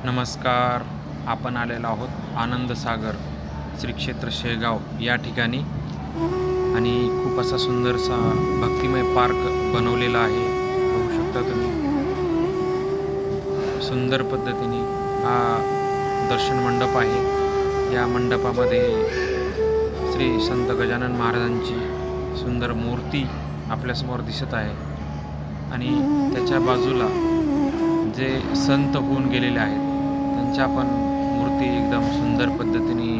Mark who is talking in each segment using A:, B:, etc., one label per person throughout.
A: नमस्कार. आपण आलेलो आहोत आनंद सागर श्री क्षेत्र शेगाव या ठिकाणी आणि खूप असा सुंदरसा भक्तिमय पार्क बनवलेला आहे. बघू शकता तुम्ही. सुंदर पद्धतीने हा दर्शन मंडप आहे. या मंडपामध्ये श्री संत गजानन महाराजांची सुंदर मूर्ती आपल्यासमोर दिसत आहे आणि त्याच्या बाजूला जे संत होऊन गेलेले आहेत त्यांच्या पण मूर्ती एकदम सुंदर पद्धतीने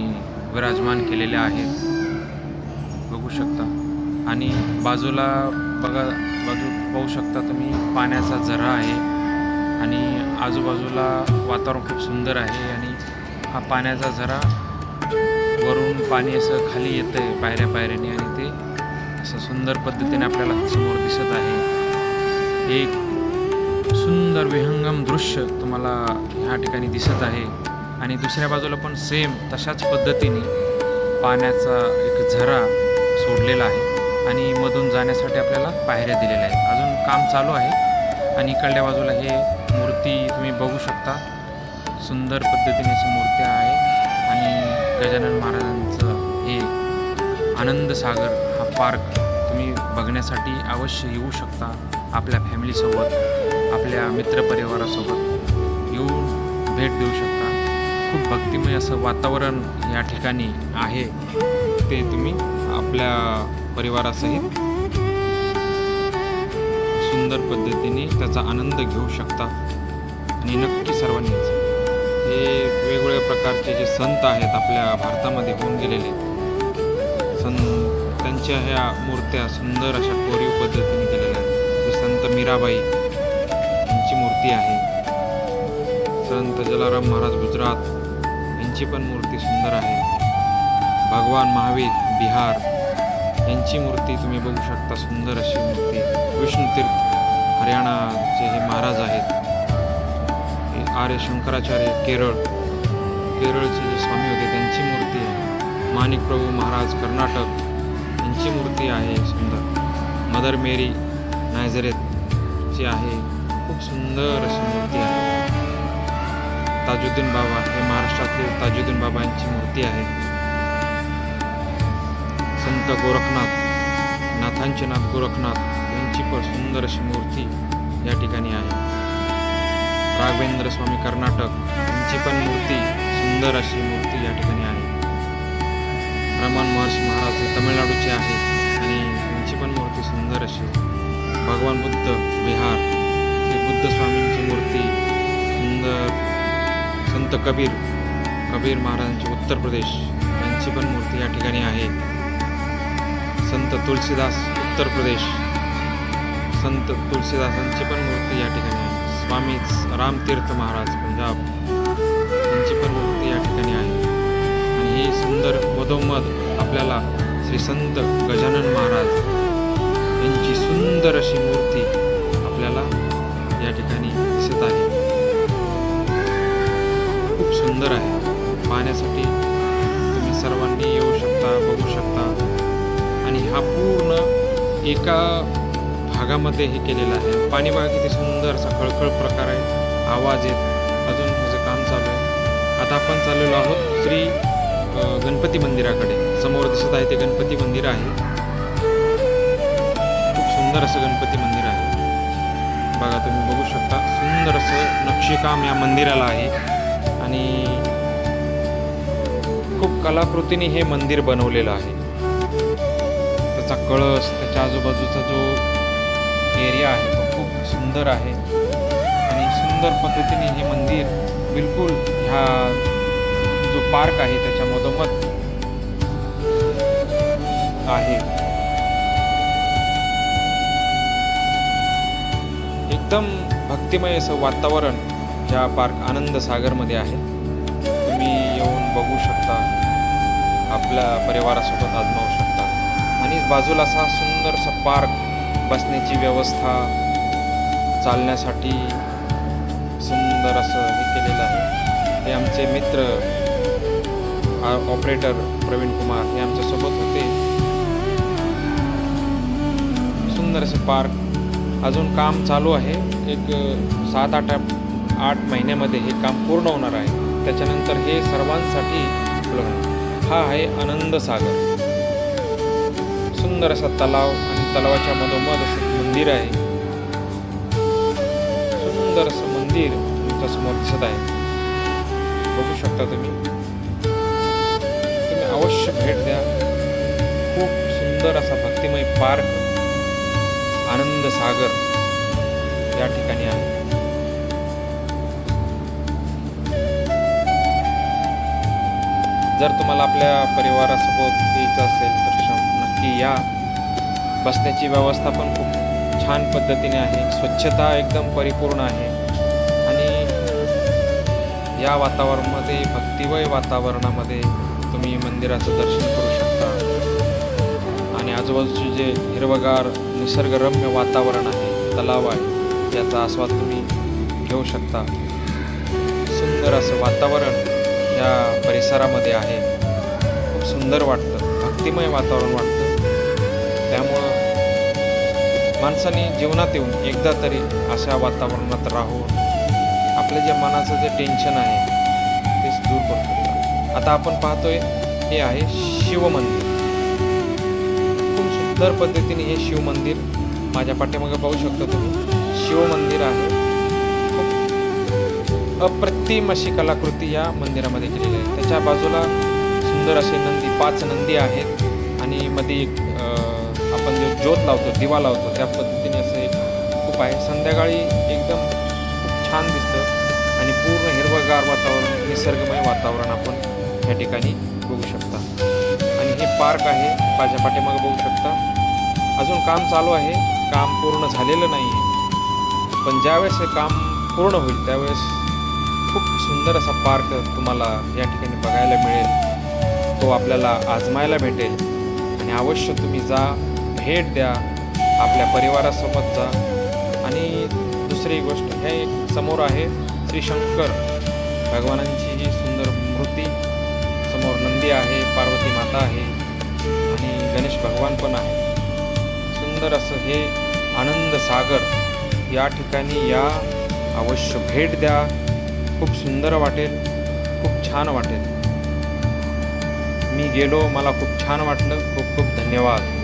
A: विराजमान केलेल्या आहेत. बघू शकता. आणि बाजूला पाहू शकता तुम्ही पाण्याचा झरा आहे आणि आजूबाजूला वातावरण खूप सुंदर आहे आणि हा पाण्याचा झरा वरून पाणी असं खाली येतं आहे पायऱ्याने आणि ते असं सुंदर पद्धतीने आपल्याला समोर दिसत आहे. एक सुंदर विहंगम दृश्य तुम्हाला ह्या ठिकाणी दिसत आहे आणि दुसऱ्या बाजूला पण सेम तशाच पद्धतीने पाण्याचा एक झरा सोडलेला आहे आणि मधून जाण्यासाठी आपल्याला पायऱ्या दिलेल्या आहेत. अजून काम चालू आहे आणि इकडल्या बाजूला हे मूर्ती तुम्ही बघू शकता. सुंदर पद्धतीने अशी मूर्ती आहे आणि गजानन महाराजांचं हे आनंद सागर हा पार्क तुम्ही बघण्यासाठी अवश्य येऊ शकता. आपल्या फॅमिलीसोबत, आपल्या मित्रपरिवारासोबत येऊन भेट देऊ शकता. खूप भक्तिमय असं वातावरण या ठिकाणी आहे. ते तुम्ही आपल्या परिवारासहित सुंदर पद्धतीने त्याचा आनंद घेऊ शकता आणि नक्की सर्वांनी हे वेगवेगळ्या प्रकारचे जे संत आहेत आपल्या भारतामध्ये होऊन गेलेले त्यांच्या ह्या मूर्त्या सुंदर अशा कोरीव पद्धतीने केलेल्या आहेत. संत मीराबाई यांची मूर्ती आहे. संत जलाराम महाराज गुजरात यांची पण मूर्ती सुंदर आहे. भगवान महावीर बिहार यांची मूर्ती तुम्ही बघू शकता. सुंदर अशी मूर्ती. विष्णुतीर्थ हरियाणाचे हे महाराज आहेत. आर्य शंकराचार्य केरळचे जे स्वामी होते त्यांची मूर्ती आहे. माणिक प्रभू महाराज कर्नाटक यांची मूर्ती आहे सुंदर. मदर मेरी नायझरेतची आहे. खूप सुंदर अशी मूर्ती आहे. ताजुद्दीन बाबा हे महाराष्ट्रातील ताजुद्दीन बाबा यांची मूर्ती आहे. संत गोरखनाथ नाथांचे नाथ गोरखनाथ यांची पण सुंदर अशी मूर्ती या ठिकाणी आहे. राघवेंद्र स्वामी कर्नाटक यांची पण मूर्ती सुंदर अशी मूर्ती या ठिकाणी आहे. रमण महर्षी महाराज हे तमिळनाडूचे आहेत आणि त्यांची पण मूर्ती सुंदर अशी. भगवान बुद्ध बिहार हे बुद्ध स्वामींची मूर्ती सुंदर. संत कबीर महाराजांचे उत्तर प्रदेश यांची पण मूर्ती या ठिकाणी आहे. संत तुलसीदास उत्तर प्रदेश संत तुलसीदासांची पण मूर्ती या ठिकाणी आहे. स्वामी रामतीर्थ महाराज पंजाब यांची पण मूर्ती या ठिकाणी आहे. आणि ही सुंदर मधोमध आपल्याला श्री संत गजानन महाराज यांची सुंदर अशी मूर्ती आपल्याला या ठिकाणी दिसत आहे. खूप सुंदर आहे. पाहण्यासाठी तुम्ही सर्वांनी येऊ शकता, बघू शकता. आणि हा पूर्ण एका भागामध्ये हे केलेलं आहे. पाणी बघा किती सुंदर असा खळखळ प्रकार आहे. आवाज येत. अजून ह्याचं काम चालू आहे. आता आपण चाललेलो आहोत श्री गणपती मंदिराकडे. समोर दिसत आहे ते गणपती मंदिर आहे. खूप सुंदर असं गणपती मंदिर आहे. बघा तुम्ही बघू शकता. सुंदर असं नक्षीकाम या मंदिराला आहे आणि खूप कलाकृतीने हे मंदिर बनवलेलं आहे. त्याचा कळस, त्याच्या आजूबाजूचा जो एरिया आहे तो खूप सुंदर आहे आणि सुंदर पद्धतीने हे मंदिर बिलकुल ह्या जो पार्क आहे त्याच्या मधोमध आहे. एकदम भक्तिमय असं वातावरण या पार्क आनंद सागरमध्ये आहे. तुम्ही येऊन बघू शकता, आपल्या परिवारासोबत आजमावू शकता. आणि बाजूला असा सुंदरसा पार्क, बसण्याची व्यवस्था, चालण्यासाठी सुंदर असं हे केलेलं आहे. हे आमचे मित्र ऑपरेटर प्रवीण कुमार हे आमच्यासोबत होते. सुंदर असं पार्क. अजून काम चालू आहे. एक 7-8 8 महिन्यामध्ये हे काम पूर्ण होणार आहे. त्याच्यानंतर हे सर्वांसाठी उपलब्ध आहे. हा आहे आनंद सागर. सुंदर असा तलाव आणि तलावाच्या मधोमध असं एक मंदिर आहे. सुंदर असं मंदिर तुमच्या समोर दिसत आहे. बघू शकता तुम्ही अवश्य भेट द्या. खूप सुंदर असा भक्तिमय पार्क आनंद सागर या ठिकाणी आहे. जर तुम्हाला आपल्या परिवारासोबत यायचं असेल तर नक्की या. बसण्याची व्यवस्था पण खूप छान पद्धतीने आहे. स्वच्छता एकदम परिपूर्ण आहे आणि या वातावरणामध्ये भक्तिमय वातावरणामध्ये तुम्ही मंदिराचं दर्शन करू शकता आणि आजूबाजूचे जे हिरवगार निसर्गरम्य वातावरण आहे, तलाव आहे, याचा आस्वाद तुम्ही घेऊ शकता. सुंदर असं वातावरण या परिसरामध्ये आहे. खूप सुंदर वाटतं, भक्तिमय वातावरण वाटतं. त्यामुळं माणसाने जीवनात येऊन एकदा तरी अशा वातावरणात राहून आपलं जे मनाचं जे टेन्शन आहे तेच दूर करू शकतं. आता आपण पाहतोय हे आहे शिवमंदिर. खूप सुंदर पद्धतीने हे शिवमंदिर माझ्या पाठीमागे पाहू शकता तुम्ही. शिवमंदिर आहे. खूप अप्रतिम अशी कलाकृती या मंदिरामध्ये केलेली आहे. त्याच्या बाजूला सुंदर असे नंदी, 5 नंदी आहेत आणि मध्ये एक आपण जो ज्योत लावतो, दिवा लावतो, त्या पद्धतीने असं एक खूप आहे. संध्याकाळी एकदम खूप छान दिसतं आणि पूर्ण हिरवगार वातावरण, निसर्गमय वातावरण आपण या ठिकाणी बघू शकता. आणि हे पार्क आहे माझ्या पाठीमागे बघू शकता. अजून काम चालू आहे, काम पूर्ण झालेलं नाही आहे. पण ज्यावेळेस हे काम पूर्ण होईल त्यावेळेस खूप सुंदर असा पार्क तुम्हाला या ठिकाणी बघायला मिळेल. तो आपल्याला आजमायला भेटेल आणि अवश्य तुम्ही जा, भेट द्या, आपल्या परिवारासोबत जा. आणि दुसरी गोष्ट हे समोर आहे श्री शंकर भगवानांची ही सुंदर मूर्ती. समोर नंदी आहे, पार्वती माता आहे आणि गणेश भगवान पण आहे. सुंदर असं हे आनंद सागर या ठिकाणी या, अवश्य भेट द्या. खूप सुंदर वाटेल, खूप छान वाटेल. मी गेलो, मला खूप छान वाटलं. खूप खूप धन्यवाद.